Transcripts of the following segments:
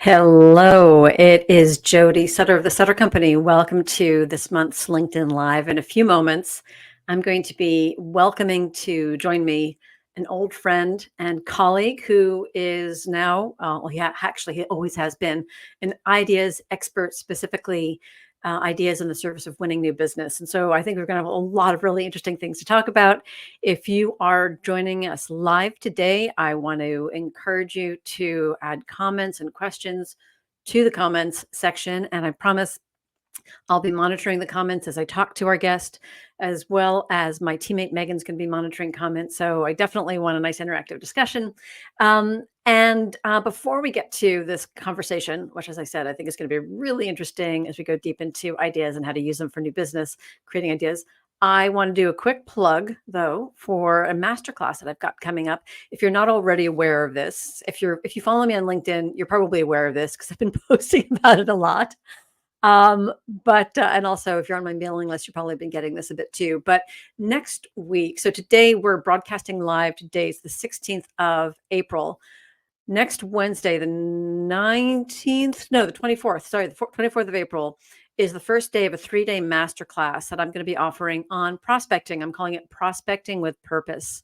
Hello, it is Jody Sutter of the Sutter Company. Welcome to this month's LinkedIn Live. In a few moments, I'm going to be welcoming to join me an old friend and colleague who is now, he always has been an ideas expert, specifically ideas in the service of winning new business. And so I think we're going to have a lot of really interesting things to talk about. If you are joining us live today, I want to encourage you to add comments and questions to the comments section. And I promise I'll be monitoring the comments as I talk to our guest, as well as my teammate Megan's going to be monitoring comments. So I definitely want a nice interactive discussion. Before we get to this conversation, which, as I said, I think is going to be really interesting as we go deep into ideas and how to use them for new business, creating ideas. I want to do a quick plug, though, for a masterclass that I've got coming up. If you're not already aware of this, if you follow me on LinkedIn, you're probably aware of this because I've been posting about it a lot. And also if you're on my mailing list, you've probably been getting this a bit too. But next week, so today we're broadcasting live. Today is the 16th of April. Next Wednesday, the 24th, sorry, the 24th of April is the first day of a 3-day masterclass that I'm going to be offering on prospecting. I'm calling it Prospecting with Purpose.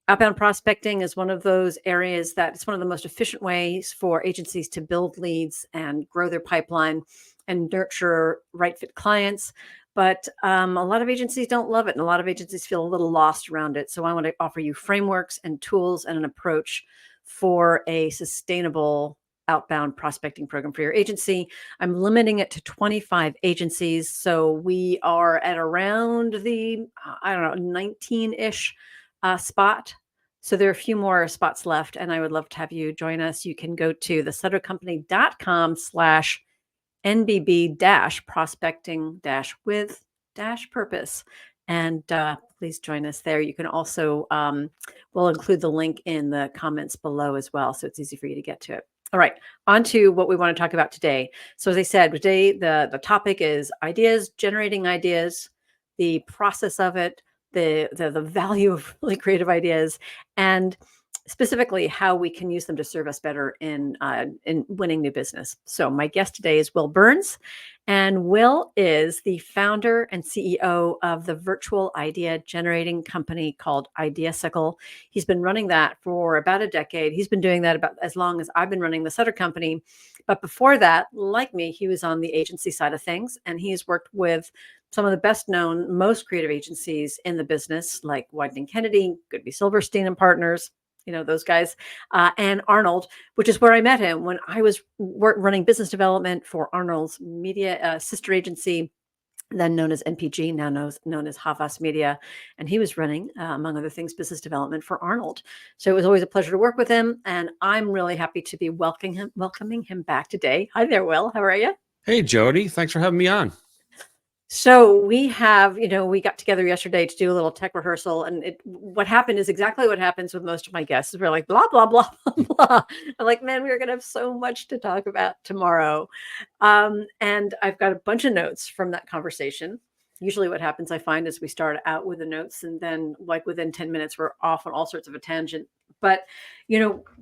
Outbound prospecting is one of those areas that it's one of the most efficient ways for agencies to build leads and grow their pipeline and nurture right fit clients. But a lot of agencies don't love it, and a lot of agencies feel a little lost around it. So I want to offer you frameworks and tools and an approach for a sustainable outbound prospecting program for your agency. I'm limiting it to 25 agencies. So we are at around the, 19-ish spot. So there are a few more spots left, and I would love to have you join us. You can go to thesuttercompany.com/NBB-prospecting-with-purpose. And please join us there. You can also, we'll include the link in the comments below as well, so it's easy for you to get to it. All right, on to what we want to talk about today. So as I said, today the topic is ideas, generating ideas, the process of it, the value of really creative ideas, and specifically how we can use them to serve us better in winning new business. So my guest today is Will Burns, and Will is the founder and CEO of the virtual idea generating company called Ideasicle. He's been running that for about a decade. He's been doing that about as long as I've been running the Sutter Company. But before that, like me, he was on the agency side of things, and he's worked with some of the best known, most creative agencies in the business, like Wieden Kennedy, Goodby Silverstein and Partners, those guys, and Arnold, which is where I met him when I was running business development for Arnold's media sister agency, then known as NPG, now known as Havas Media. And he was running, among other things, business development for Arnold. So it was always a pleasure to work with him. And I'm really happy to be welcoming him back today. Hi there, Will. How are you? Hey, Jody. Thanks for having me on. So we have, we got together yesterday to do a little tech rehearsal, and what happened is exactly what happens with most of my guests. We're like, blah, blah, blah, blah, blah. I'm like, man, we're going to have so much to talk about tomorrow. And I've got a bunch of notes from that conversation. Usually what happens, I find, is we start out with the notes, and then like within 10 minutes, we're off on all sorts of a tangent. But,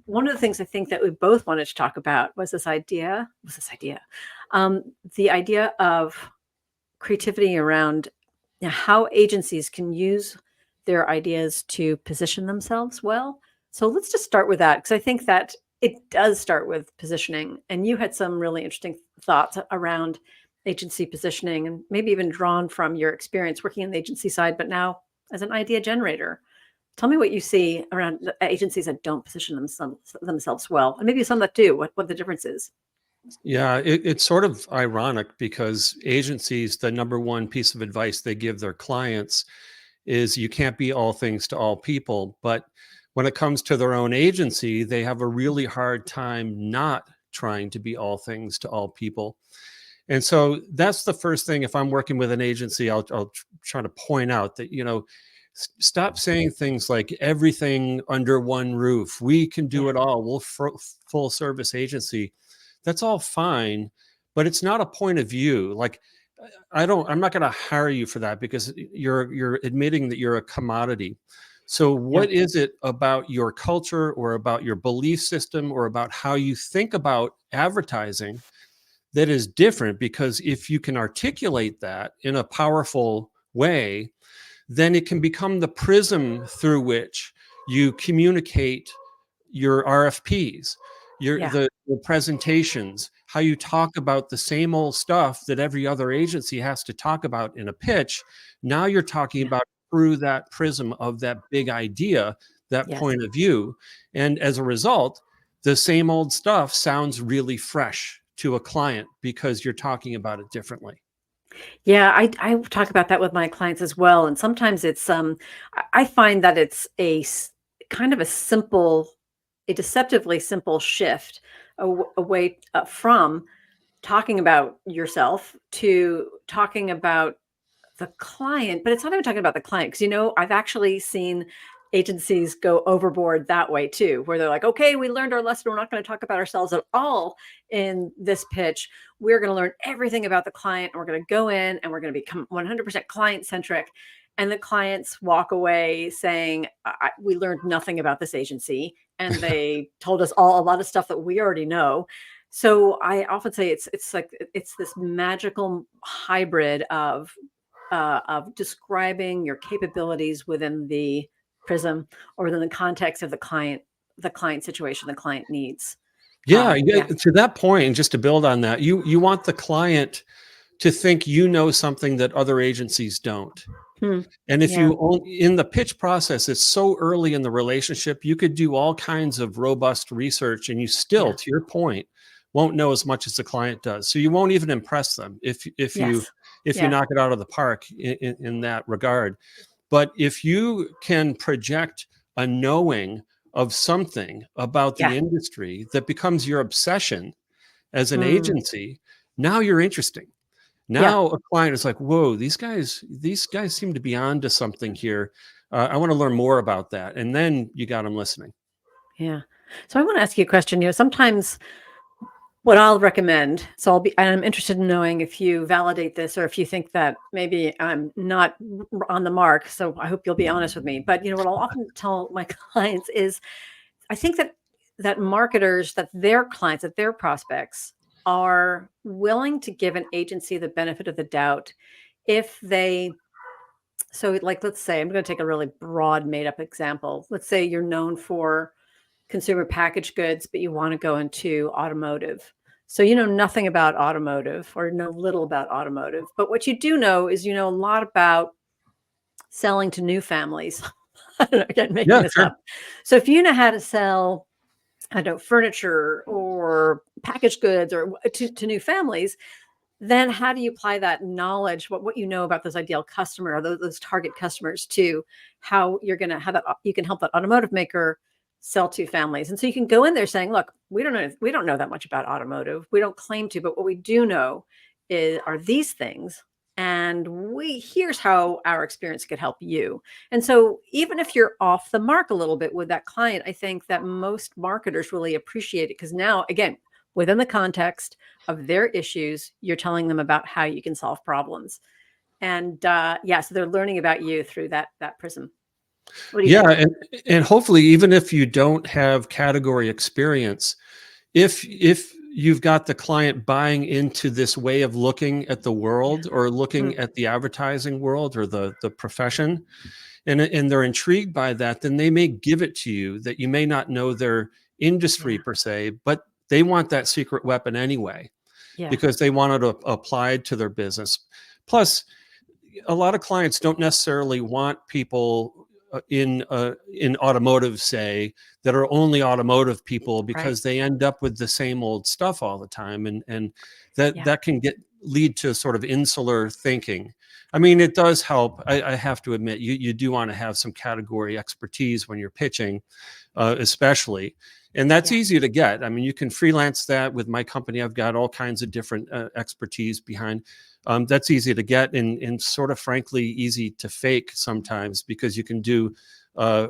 one of the things I think that we both wanted to talk about was the idea of creativity around how agencies can use their ideas to position themselves well. So let's just start with that, because I think that it does start with positioning. And you had some really interesting thoughts around agency positioning, and maybe even drawn from your experience working on the agency side, but now as an idea generator. Tell me what you see around agencies that don't position themselves well, and maybe some that do, what the difference is. Yeah, it's sort of ironic because agencies, the number one piece of advice they give their clients is you can't be all things to all people. But when it comes to their own agency, they have a really hard time not trying to be all things to all people. And so that's the first thing. If I'm working with an agency, I'll try to point out that, stop saying things like everything under one roof. We can do it all. We'll full service agency. That's all fine, but it's not a point of view. Like, I'm not going to hire you for that, because you're admitting that you're a commodity. So Yeah. what is it about your culture or about your belief system or about how you think about advertising that is different? Because if you can articulate that in a powerful way, then it can become the prism through which you communicate your RFPs, Yeah. the presentations, how you talk about the same old stuff that every other agency has to talk about in a pitch. Now you're talking Yeah. about through that prism of that big idea, that Yes. point of view. And as a result, the same old stuff sounds really fresh to a client because you're talking about it differently. Yeah, I talk about that with my clients as well, and sometimes it's I find that it's kind of a simple, a deceptively simple shift away from talking about yourself to talking about the client, but it's not even talking about the client because, I've actually seen agencies go overboard that way too, where they're like, okay, we learned our lesson. We're not going to talk about ourselves at all in this pitch. We're going to learn everything about the client. And we're going to go in and we're going to become 100% client centric. And the clients walk away saying, we learned nothing about this agency. And they told us a lot of stuff that we already know. So I often say it's like it's this magical hybrid of describing your capabilities within the prism or within the context of the client situation, the client needs. Yeah, yeah. Yeah, To that point, and just to build on that, you want the client to think you know something that other agencies don't. hmm, And if yeah, you in the pitch process, it's so early in the relationship, you could do all kinds of robust research, and you still, yeah, to your point, won't know as much as the client does. So you won't even impress them yes, if you yeah, knock it out of the park in that regard. But if you can project a knowing of something about yeah, the industry that becomes your obsession as an mm, agency, now you're interesting. yeah, Now a client is like, "Whoa, these guys seem to be on to something here. I want to learn more about that." And then you got them listening. yeah. So I want to ask you a question. Sometimes what I'll recommend, so and I'm interested in knowing if you validate this or if you think that maybe I'm not on the mark. So I hope you'll be honest with me. But what I'll often tell my clients is I think that marketers, that their clients, that their prospects are willing to give an agency the benefit of the doubt if they so like let's say I'm going to take a really broad made up example. Let's say you're known for consumer packaged goods, but you want to go into automotive. So you know nothing about automotive or know little about automotive, but what you do know is you know a lot about selling to new families. I don't know, again, making Yeah, this sure. up. So if you know how to sell I don't know, furniture or packaged goods or to new families, then how do you apply that knowledge, what you know about those ideal customer or those target customers to how you're going to have that you can help that automotive maker sell to families. And so you can go in there saying, look, we don't know that much about automotive. We don't claim to, but what we do know are these things. And here's how our experience could help you. And so, even if you're off the mark a little bit with that client, I think that most marketers really appreciate it because now, again, within the context of their issues, you're telling them about how you can solve problems. And yeah, so they're learning about you through that prism. What do you Yeah, think? and hopefully, even if you don't have category experience, if you've got the client buying into this way of looking at the Yeah. world or looking Mm, at the advertising world or the profession, and they're intrigued by that, then they may give it to you that you may not know their industry yeah. per se, but they want that secret weapon anyway Yeah. because they want it applied to their business. Plus, a lot of clients don't necessarily want people in automotive, say, that are only automotive people Right. because they end up with the same old stuff all the time, and that Yeah. that can lead to sort of insular thinking. I mean, it does help. I have to admit, you do want to have some category expertise when you're pitching, especially. And that's Yeah. easy to get. I mean, you can freelance that with my company. I've got all kinds of different expertise behind. That's easy to get and sort of frankly easy to fake sometimes because you can do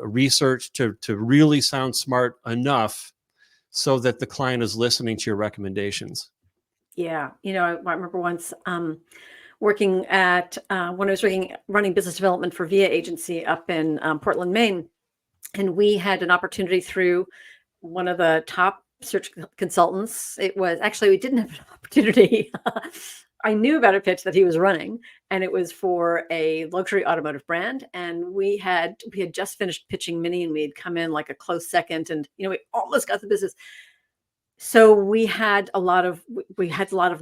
research to really sound smart enough so that the client is listening to your recommendations. Yeah. I remember once working at when I was running business development for Via Agency up in Portland, Maine. And we had an opportunity through one of the top search consultants. It was actually, we didn't have an opportunity. I knew about a pitch that he was running, and it was for a luxury automotive brand. And we had just finished pitching Mini, and we had come in like a close second, and we almost got the business. So we had a lot of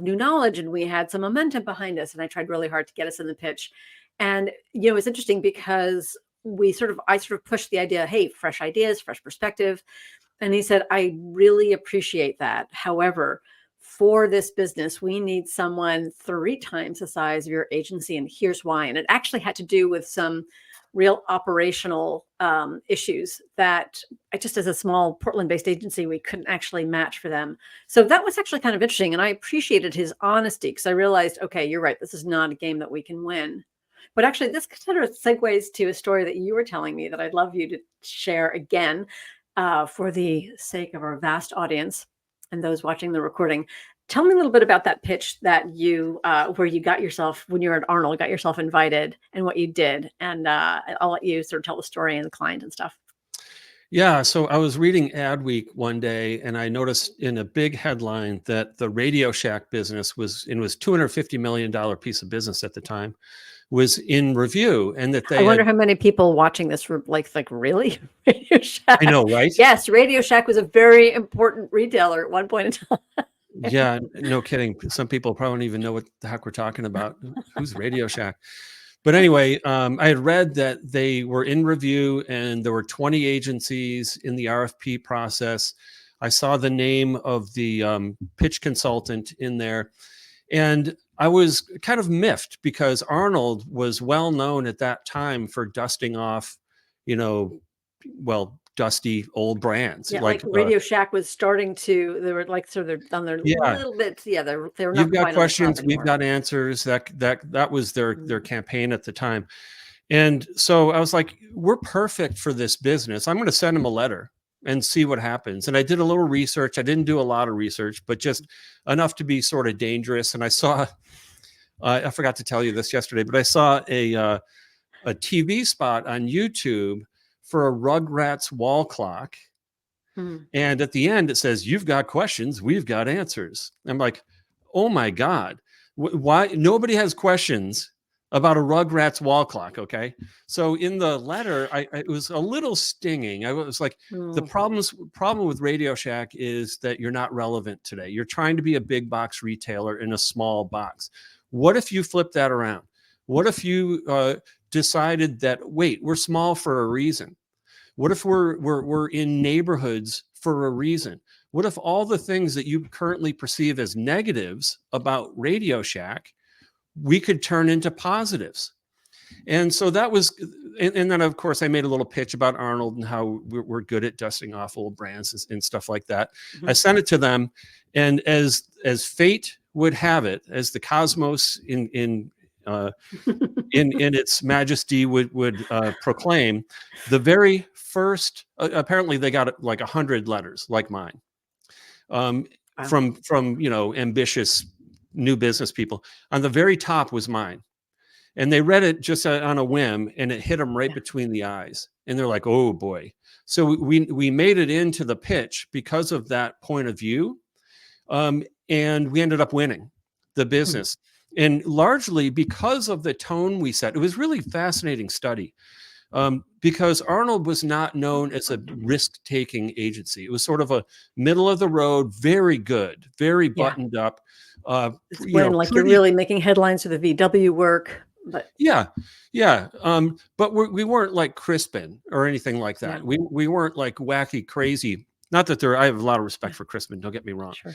new knowledge, and we had some momentum behind us. And I tried really hard to get us in the pitch. And it's interesting because I sort of pushed the idea, hey, fresh ideas, fresh perspective. And he said, I really appreciate that. However, for this business, we need someone 3 times the size of your agency. And here's why. And it actually had to do with some real operational issues that just as a small Portland-based agency, we couldn't actually match for them. So that was actually kind of interesting. And I appreciated his honesty, because I realized, okay, you're right. This is not a game that we can win. But actually, this kind of segues to a story that you were telling me that I'd love you to share again, for the sake of our vast audience and those watching the recording. Tell me a little bit about that pitch that you, where you got yourself, when you were at Arnold, got yourself invited, and what you did. And I'll let you sort of tell the story and the client and stuff. Yeah, so I was reading Adweek one day, and I noticed in a big headline that the Radio Shack business was $250 million piece of business at the time, was in review, and that they I wonder how many people watching this were like really? Radio Shack. I know, right? Yes, Radio Shack was a very important retailer at one point in time. Yeah, no kidding. Some people probably don't even know what the heck we're talking about. Who's Radio Shack? But anyway, I had read that they were in review, and there were 20 agencies in the RFP process. I saw the name of the pitch consultant in there, and I was kind of miffed because Arnold was well known at that time for dusting off, dusty old brands. Yeah, like Radio Shack was starting to, they were like sort of on their little bit. Yeah, they were not. You've got questions, we've got answers. That was their campaign at the time. And so I was like, we're perfect for this business. I'm going to send them a letter and see what happens. And I did a little research. I didn't do a lot of research, but just enough to be sort of dangerous. And I saw, I forgot to tell you this yesterday, but I saw a TV spot on YouTube for a Rugrats wall clock. And at the end, it says, you've got questions, we've got answers. I'm like, oh my God, why nobody has questions about a Rugrats wall clock? Okay. So in the letter, it was a little stinging. I was like, the problem with Radio Shack is that you're not relevant today. You're trying to be a big box retailer in a small box. What if you flip that around? What if you decided that, wait, we're small for a reason? What if we're in neighborhoods for a reason? What if all the things that you currently perceive as negatives about Radio Shack, we could turn into positives? And so that was, and then of course I made a little pitch about Arnold and how we're good at dusting off old brands and stuff like that. I sent it to them, and as fate would have it, as the cosmos in its majesty would proclaim, the very first, apparently they got like 100 letters like mine, from ambitious new business people. On the very top was mine, and they read it just on a whim, and it hit them right between the eyes, and they're like, oh boy. So we made it into the pitch because of that point of view, and we ended up winning the business. And largely because of the tone we set. It was really fascinating study, because Arnold was not known as a risk-taking agency. It was sort of a middle of the road, very good, very buttoned up. You're really making headlines for the VW work. But but we weren't like Crispin or anything like that. Yeah. We weren't like wacky, crazy. Not that I have a lot of respect for Crispin, don't get me wrong. Sure.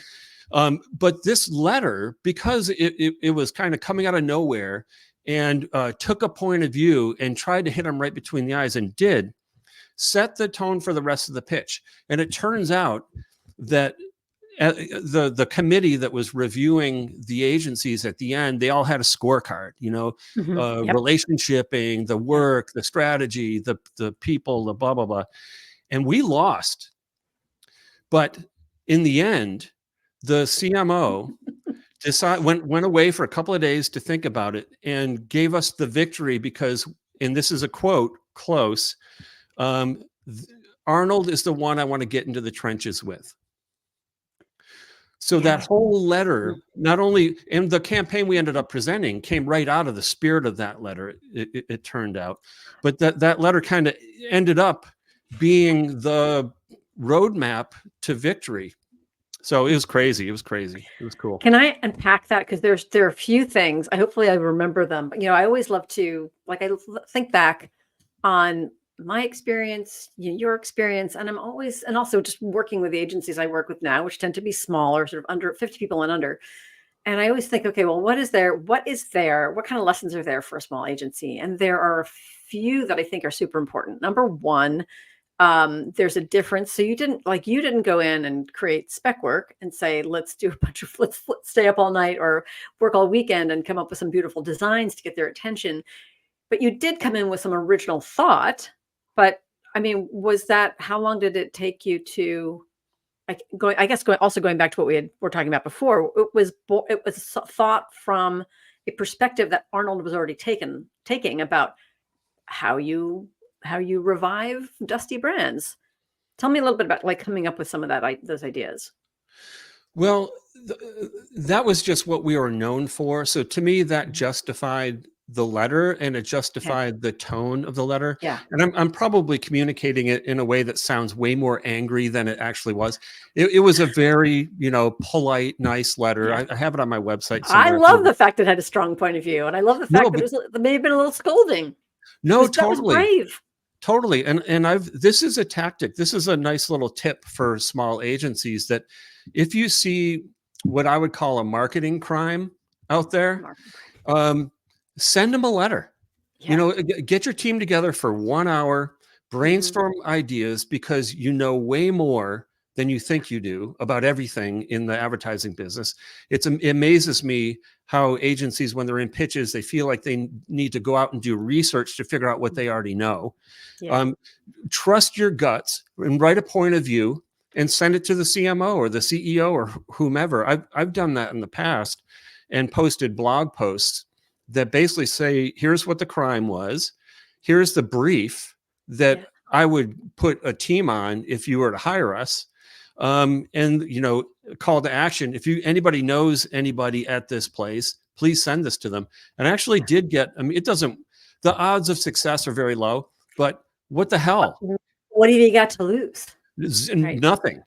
But this letter, because it was kind of coming out of nowhere, and took a point of view and tried to hit him right between the eyes, and did set the tone for the rest of the pitch. And it turns out that the committee that was reviewing the agencies at the end, they all had a scorecard, relationshiping, the work, the strategy, the people, the blah, blah, blah. And we lost. But in the end, the CMO went away for a couple of days to think about it, and gave us the victory because, and this is a quote, close, Arnold is the one I want to get into the trenches with. So that Yeah. whole letter, not only, and the campaign we ended up presenting came right out of the spirit of that letter, it turned out, but that letter kind of ended up being the roadmap to victory. So it was crazy. It was crazy. It was cool. Can I unpack that? Because there are a few things. Hopefully I remember them. But, I always love to, like, think back on my experience, your experience, and and also just working with the agencies I work with now, which tend to be smaller, sort of under 50 people and under. And I always think, okay, well, what is there? What kind of lessons are there for a small agency? And there are a few that I think are super important. Number one, there's a difference. So you didn't go in and create spec work and say, let's do a bunch of, let's stay up all night or work all weekend and come up with some beautiful designs to get their attention. But you did come in with some original thought. But I mean, how long did it take you to, going back to what were talking about before, it was thought from a perspective that Arnold was already taking about how you revive dusty brands. Tell me a little bit about, like, coming up with some of those ideas. Well, that was just what we were known for. So to me, that justified the letter, and it justified the tone of the letter. Yeah. And I'm probably communicating it in a way that sounds way more angry than it actually was. It was a very, polite, nice letter. Yeah. I have it on my website somewhere. I love the fact it had a strong point of view, and I love the fact that there may have been a little scolding. No, That was brave. Totally. And this is a tactic. This is a nice little tip for small agencies, that if you see what I would call a marketing crime out there, send them a letter. Yeah. Get your team together for 1 hour, brainstorm ideas, because you know way more than you think you do about everything in the advertising business. It amazes me how agencies, when they're in pitches, they feel like they need to go out and do research to figure out what they already know. Yeah. Trust your guts and write a point of view and send it to the CMO or the CEO or whomever. I've done that in the past and posted blog posts that basically say, here's what the crime was. Here's the brief that I would put a team on if you were to hire us. And, call to action. If anybody knows anybody at this place, please send this to them. And I actually did get, the odds of success are very low, but what the hell? What have you got to lose? Nothing.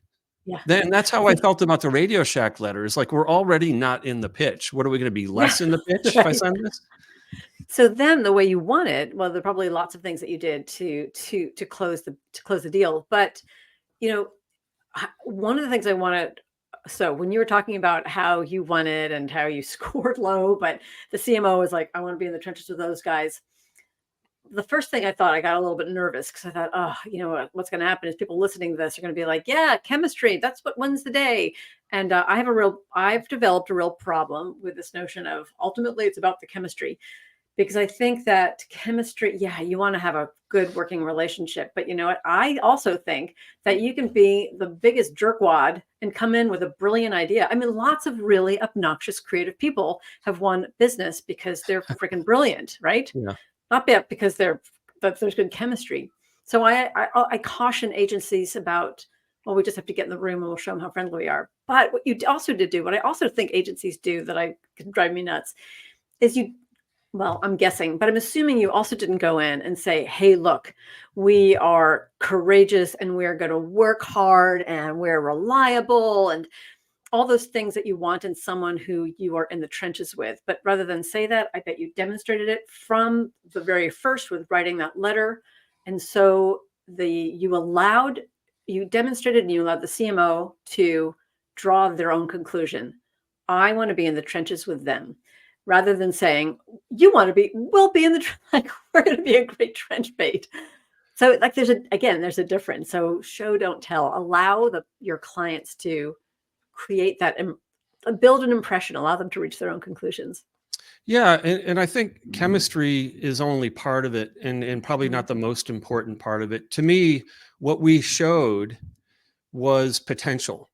Yeah. Then that's how I felt about the Radio Shack letters. Like, we're already not in the pitch. What are we going to be less in the pitch if I send this? So then the way you want it, well, there are probably lots of things that you did to close the deal. But, one of the things I wanted, so when you were talking about how you won it and how you scored low, but the CMO was like, I want to be in the trenches with those guys. The first thing I thought, I got a little bit nervous because I thought, what's going to happen is people listening to this are going to be like, yeah, chemistry, that's what wins the day. And I've developed a real problem with this notion of ultimately it's about the chemistry, because I think that chemistry, you want to have a good working relationship. But you know what? I also think that you can be the biggest jerkwad and come in with a brilliant idea. I mean, lots of really obnoxious creative people have won business because they're freaking brilliant, right? Yeah. Not because there's good chemistry. So I caution agencies about, well, we just have to get in the room and we'll show them how friendly we are. But what you also did do, what I also think agencies do that can drive me nuts, is well, I'm guessing, but I'm assuming you also didn't go in and say, hey, look, we are courageous and we're going to work hard and we're reliable and all those things that you want in someone who you are in the trenches with. But rather than say that, I bet you demonstrated it from the very first with writing that letter. And so you demonstrated and you allowed the CMO to draw their own conclusion. I want to be in the trenches with them, rather than saying, we'll be in the, like, we're going to be a great trench bait. So like, there's a difference. So show, don't tell, allow your clients to create that, build an impression, allow them to reach their own conclusions. Yeah. And I think chemistry is only part of it, and probably not the most important part of it. To me, what we showed was potential.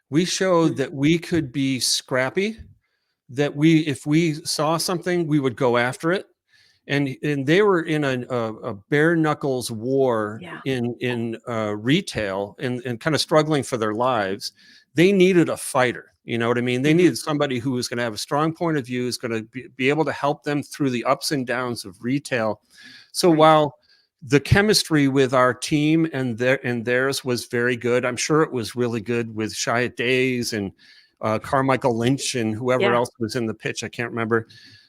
We showed that we could be scrappy, that if we saw something, we would go after it. and they were in a bare knuckles war Yeah. in retail and kind of struggling for their lives. They needed a fighter. You know what I mean? They Mhm. needed somebody who was going to have a strong point of view, is going to be able to help them through the ups and downs of retail. So Right. while the chemistry with our team and theirs was very good, I'm sure it was really good with Chiat Days and Carmichael Lynch and whoever Yeah. else was in the pitch. I can't remember.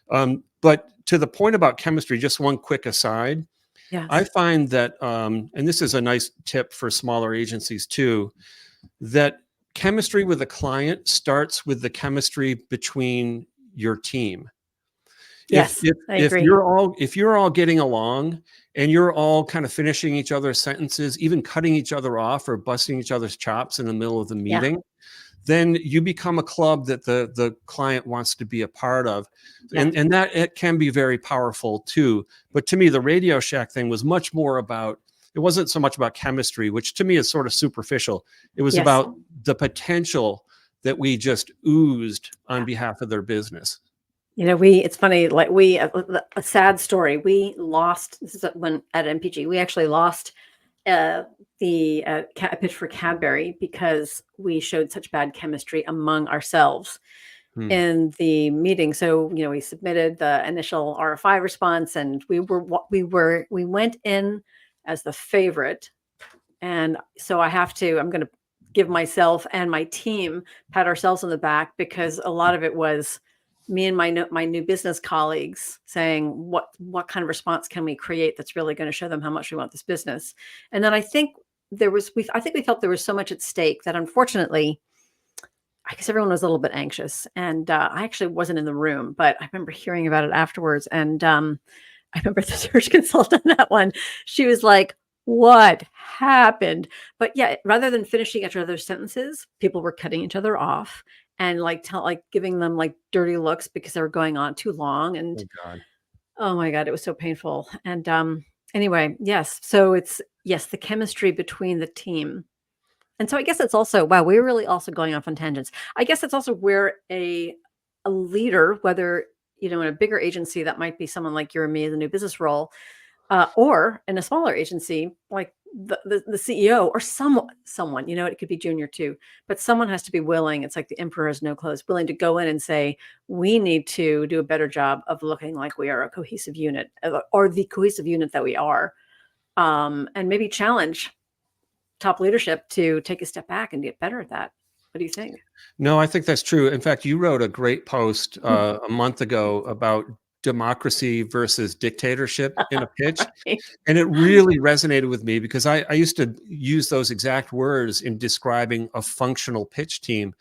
But to the point about chemistry, just one quick aside. I Yes. find that, and this is a nice tip for smaller agencies too, that chemistry with a client starts with the chemistry between your team. If Yes, if I if agree. you're all getting along and you're all kind of finishing each other's sentences, even cutting each other off or busting each other's chops in the middle of the Yeah. meeting, then you become a club that the client wants to be a part of. Yeah. And that it can be very powerful too. But to me, the Radio Shack thing was much more about, it wasn't so much about chemistry, which to me is sort of superficial. It was Yes. about the potential that we just oozed on Yeah. behalf of their business. It's funny, like a sad story. We lost, this is when at MPG, we actually lost uh, a pitch for Cadbury because we showed such bad chemistry among ourselves Hmm. in the meeting. So, we submitted the initial RFI response, and we went in as the favorite. And so I'm going to give myself and my team pat ourselves on the back, because a lot of it was me and my new business colleagues saying, what kind of response can we create that's really going to show them how much we want this business. And then I think I think we felt there was so much at stake that, unfortunately, I guess everyone was a little bit anxious. And I actually wasn't in the room, but I remember hearing about it afterwards. And I remember the search consultant on that one. She was like, "What happened?" But yeah, rather than finishing each other's sentences, people were cutting each other off and like giving them like dirty looks because they were going on too long. And Oh God. oh my God, it was so painful. And anyway, yes. So it's, yes, the chemistry between the team. And so I guess it's also, wow, we're really also going off on tangents. I guess it's also where a leader, whether in a bigger agency, that might be someone like you or me in the new business role, or in a smaller agency like the CEO, or someone, it could be junior too, but someone has to be willing. It's like the emperor has no clothes, willing to go in and say, we need to do a better job of looking like we are a cohesive unit, or the cohesive unit that we are, and maybe challenge top leadership to take a step back and get better at that. What do you think? No, I think that's true. In fact, you wrote a great post Hmm. a month ago about democracy versus dictatorship in a pitch. Right. And it really resonated with me because I used to use those exact words in describing a functional pitch team.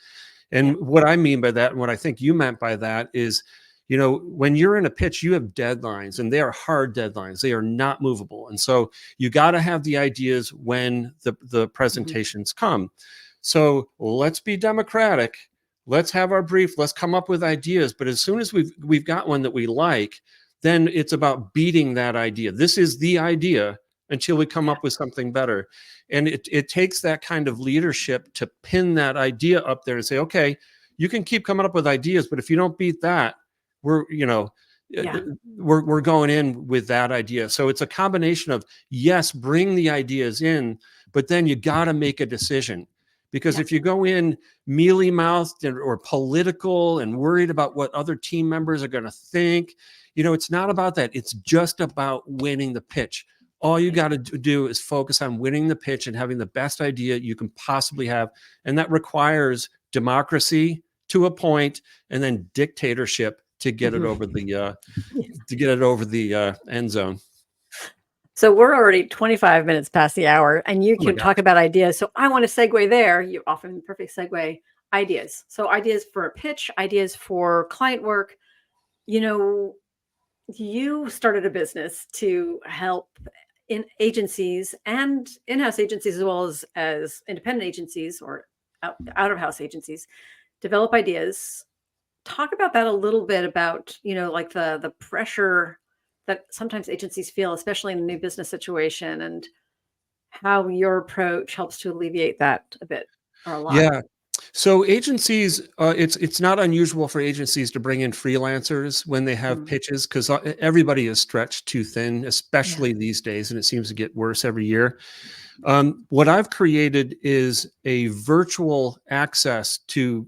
Yeah. And what I mean by that, and what I think you meant by that is, when you're in a pitch, you have deadlines, and they are hard deadlines. They are not movable. And so you got to have the ideas when the Mhm. presentations come. So let's be democratic. Let's have our brief. Let's come up with ideas. But as soon as we've got one that we like, then it's about beating that idea. This is the idea until we come Yeah. up with something better. And it takes that kind of leadership to pin that idea up there and say, okay, you can keep coming up with ideas, but if you don't beat that, we're, uh, Yeah. we're going in with that idea. So it's a combination of, yes, bring the ideas in, but then you got to make a decision. Because Yeah. if you go in mealy mouthed or political and worried about what other team members are going to think, it's not about that. It's just about winning the pitch. All you Right. got to do is focus on winning the pitch and having the best idea you can possibly have. And that requires democracy to a point, and then dictatorship to get it Mhm. over the Yes. end zone. So we're already 25 minutes past the hour, and you Oh my can talk gosh. about ideas. So I want to segue there. You often the perfect segue. Ideas. So ideas for a pitch, ideas for client work. You know, you started a business to help in agencies and in-house agencies, as well as independent agencies, or out of house agencies, develop ideas. Talk about that a little bit, about like the pressure that sometimes agencies feel, especially in a new business situation, and how your approach helps to alleviate that a bit or a lot. Yeah. So agencies, it's not unusual for agencies to bring in freelancers when they have Mm. pitches because everybody is stretched too thin, Yeah. especially these days, and it seems to get worse every year. What I've created is a virtual access to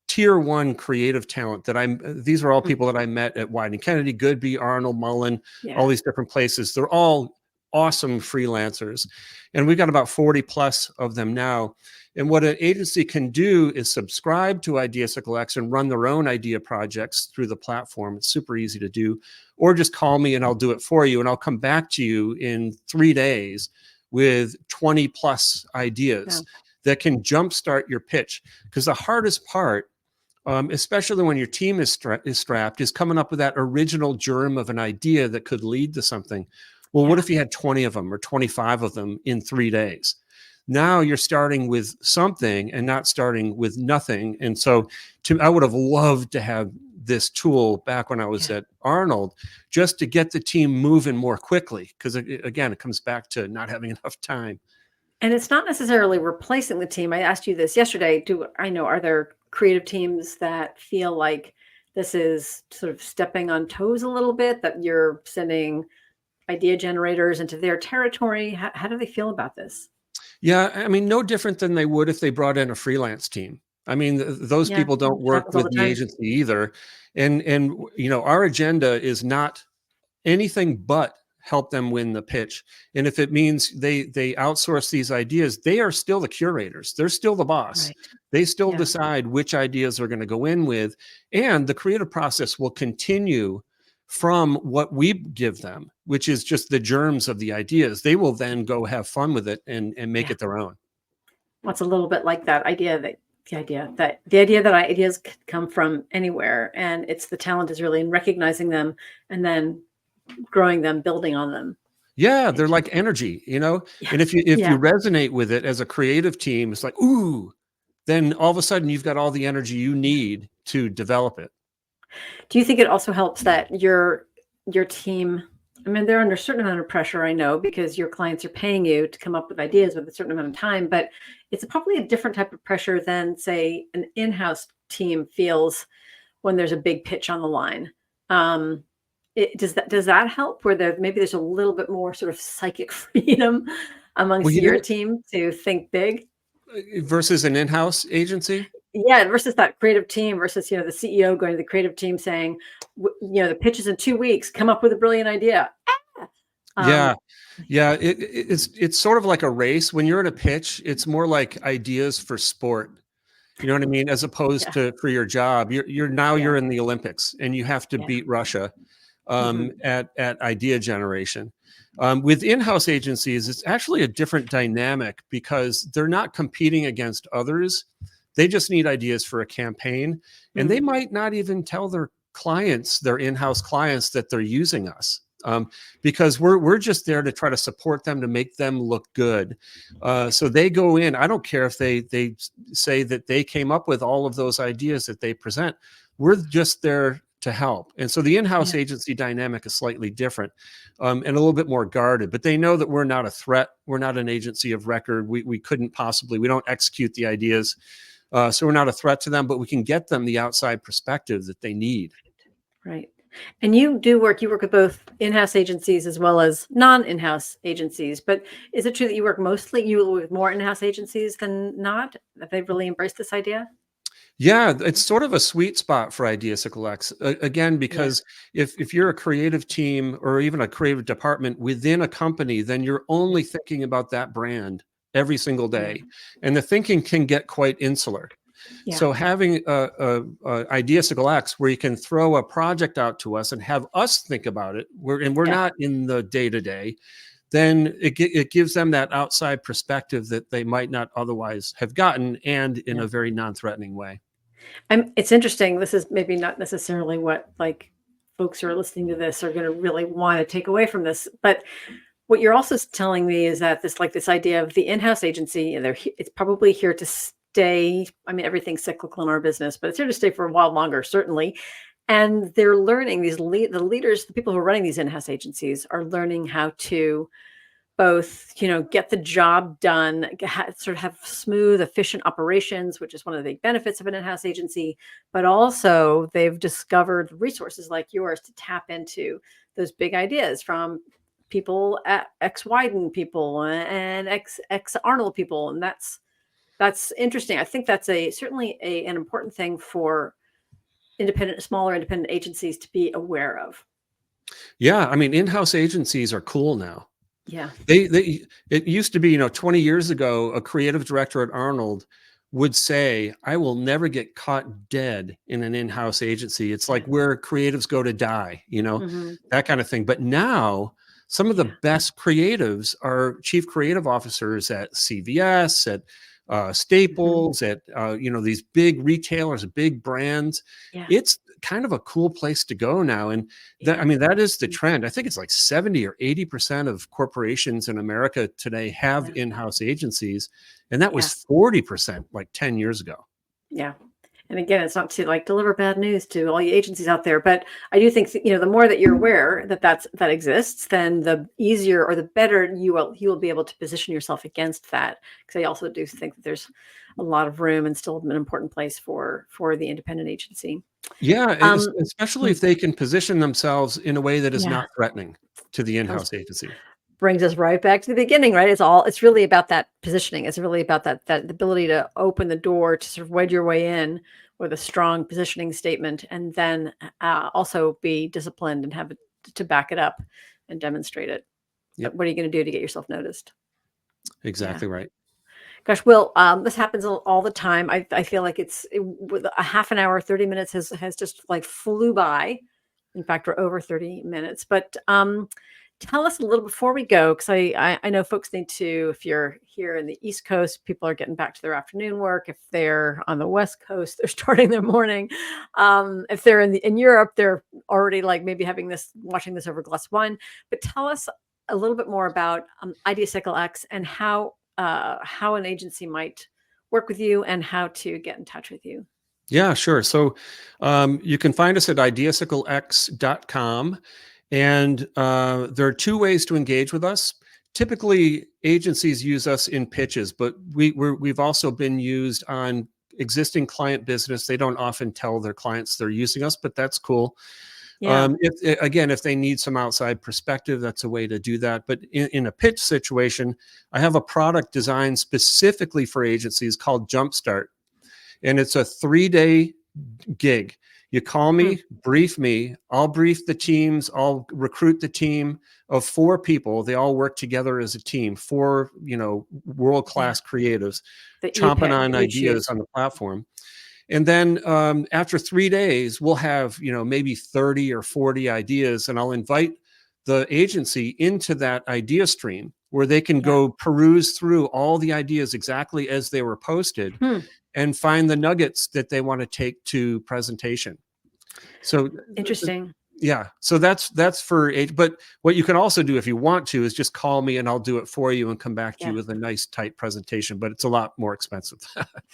tier one creative talent that these are all Mm. people that I met at Wieden Kennedy, Goodby, Arnold, Mullen, all Yeah. these different places. They're all awesome freelancers. And we've got about 40 plus of them now. And what an agency can do is subscribe to Ideasicle X and run their own idea projects through the platform. It's super easy to do. Or just call me and I'll do it for you. And I'll come back to you in 3 days with 20 plus Yeah. ideas that can jumpstart your pitch. Because the hardest part, especially when your team is strapped, is coming up with that original germ of an idea that could lead to something. Well, what Yeah. if you had 20 of them or 25 of them in 3 days? Now you're starting with something and not starting with nothing. And so I would have loved to have this tool back when I was Yeah. at Arnold just to get the team moving more quickly. Because again, it comes back to not having enough time. And it's not necessarily replacing the team. I asked you this yesterday. Are there creative teams that feel like this is sort of stepping on toes a little bit, that you're sending idea generators into their territory? How do they feel about this? Yeah, I mean, no different than they would if they brought in a freelance team. I mean, those Yeah, people don't work happens all with the the time. agency either. And our agenda is not anything but help them win the pitch. And if it means they outsource these ideas, they are still the curators. They're still the boss. Right. They still Yeah. decide which ideas they're going to go in with, and the creative process will continue from what we give them, which is just the germs of the ideas. They will then go have fun with it and make Yeah. it their own. What's a little bit like that idea that the idea that ideas could come from anywhere, and it's the talent is really in recognizing them and then growing them, building on them. Yeah, they're like Interesting. energy, Yeah. and if you Yeah. resonate with it as a creative team, it's like, ooh, then all of a sudden you've got all the energy you need to develop it. Do you think it also helps that your team, I mean, they're under a certain amount of pressure, I know, because your clients are paying you to come up with ideas with a certain amount of time, but it's probably a different type of pressure than, say, an in-house team feels when there's a big pitch on the line. Um, does that help where maybe there's a little bit more sort of psychic freedom Well, amongst your team to think big? versus an in-house agency. Yeah, versus that creative team versus, the CEO going to the creative team saying, "The pitch is in 2 weeks. Come up with a brilliant idea." Yeah, Um, yeah, it's sort of like a race. When you're in a pitch, it's more like ideas for sport. You know what I mean? As opposed yeah, to for your job, yeah, you're in the Olympics and you have to yeah. beat Russia Mhm. at idea generation. With in-house agencies, it's actually a different dynamic because they're not competing against others. They just need ideas for a campaign, and they Mm, might not even tell their clients, their in-house clients, that they're using us. Because we're just there to try to support them to make them look good. So they go in. I don't care if they say that they came up with all of those ideas that they present. We're just there to help. And so the in-house yeah, agency dynamic is slightly different, and a little bit more guarded. But they know that we're not a threat. We're not an agency of record. We couldn't possibly. We don't execute the ideas, so we're not a threat to them. But we can get them the outside perspective that they need. right. And you work with both in-house agencies as well as non-in-house agencies, but is it true that you work with more in-house agencies than not? That they've really embraced this idea? Yeah, it's sort of a sweet spot for Ideasicle X. Again, Yeah, because if you're a creative team or even a creative department within a company, then you're only thinking about that brand every single yeah, day, and the thinking can get quite insular. yeah, So having a Ideasicle X where you can throw a project out to us and have us think about it, we're yeah, not in the day to day, then it gives them that outside perspective that they might not otherwise have gotten, and in yeah. a very non-threatening way. It's interesting. This is maybe not necessarily what like folks who are listening to this are going to really want to take away from this, but what you're also telling me is that this idea of the in-house agency, and it's probably here to stay. I mean, everything's cyclical in our business, but it's here to stay for a while longer, certainly. And they're learning the leaders, the people who are running these in-house agencies are learning how to both, get the job done, sort of have smooth, efficient operations, which is one of the big benefits of an in-house agency, but also they've discovered resources like yours to tap into those big ideas from people at X Wyden people and X Arnold people. And that's interesting. I think that's certainly an important thing for smaller independent agencies to be aware of. Yeah, I mean, in-house agencies are cool now. Yeah. It used to be, 20 years ago, a creative director at Arnold would say, I will never get caught dead in an in-house agency. It's like where creatives go to die, Hmm. that kind of thing. But now some of the Yeah. best creatives are chief creative officers at CVS, at Staples, at, these big retailers, big brands. Yeah. It's kind of a cool place to go now. And Yeah. that is the trend. I think it's like 70 or 80% of corporations in America today have Yeah. in-house agencies. And that was Yeah. 40% like 10 years ago. Yeah. And again, it's not to deliver bad news to all you agencies out there, but I do think the more that you're aware that exists, then the easier or the better you will be able to position yourself against that. Because I also do think that there's a lot of room and still an important place for the independent agency. Yeah, Um, especially hmm, if they can position themselves in a way that is yeah, not threatening to the comes in-house agency. brings us right back to the beginning, right? It's really about that positioning. It's really about that ability to open the door to sort of wedge your way in with a strong positioning statement, and then also be disciplined and have it to back it up and demonstrate it. But Yep, what are you going to do to get yourself noticed? Yeah. exactly right. Gosh, Will, this happens all the time. I feel like with a half an hour, 30 minutes has just flew by. In fact, we're over 30 minutes. But tell us a little before we go, because I know folks need to, if you're here in the East Coast, people are getting back to their afternoon work. If they're on the West Coast, they're starting their morning. If they're in Europe, they're already maybe watching this over a glass of wine. But tell us a little bit more about Ideasicle X and how an agency might work with you and how to get in touch with you. Yeah, sure. So you can find us at ideasiclex.com. And there are two ways to engage with us. Typically, agencies use us in pitches, but we've also been used on existing client business. They don't often tell their clients they're using us, but that's cool. Yeah. If they need some outside perspective, that's a way to do that. But in a pitch situation, I have a product designed specifically for agencies called Jumpstart. And it's a 3-day gig. You call Hmm. me, brief me, I'll brief the teams, I'll recruit the team of 4 people. They all work together as a team, 4, Yeah. world-class creatives That you chomping pick, on you ideas choose. on the platform. And then after 3 days, we'll have, maybe 30 or 40 ideas, and I'll invite the agency into that idea stream where they can Yeah. go peruse through all the ideas exactly as they were posted Hmm. and find the nuggets that they want to take to presentation. So Interesting. yeah, so that's for age. But what you can also do if you want to is just call me and I'll do it for you and come back to you Yeah. with a nice tight presentation. But it's a lot more expensive.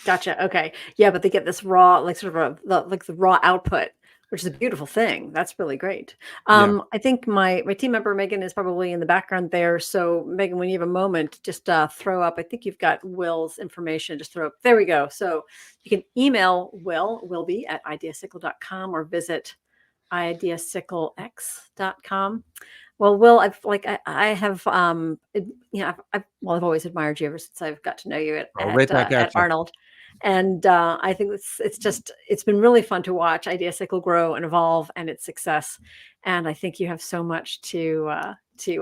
Gotcha. Okay. Yeah, but they get this raw, sort of the raw output, which is a beautiful thing. That's really great. Yeah. I think my team member Megan is probably in the background there. So Megan, when you have a moment, just throw up. I think you've got Will's information. Just throw up. There we go. So you can email Willby at ideasicle.com or visit ideasiclex.com. Well, Will, I have I've always admired you ever since I've got to know you Oh, right back at at you. Arnold, and I think it's been really fun to watch Ideasicle grow and evolve and its success, and I think you have so much to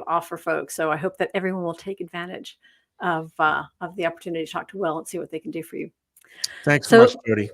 offer folks. So I hope that everyone will take advantage of the opportunity to talk to Will and see what they can do for you. Thanks so much, So Jody.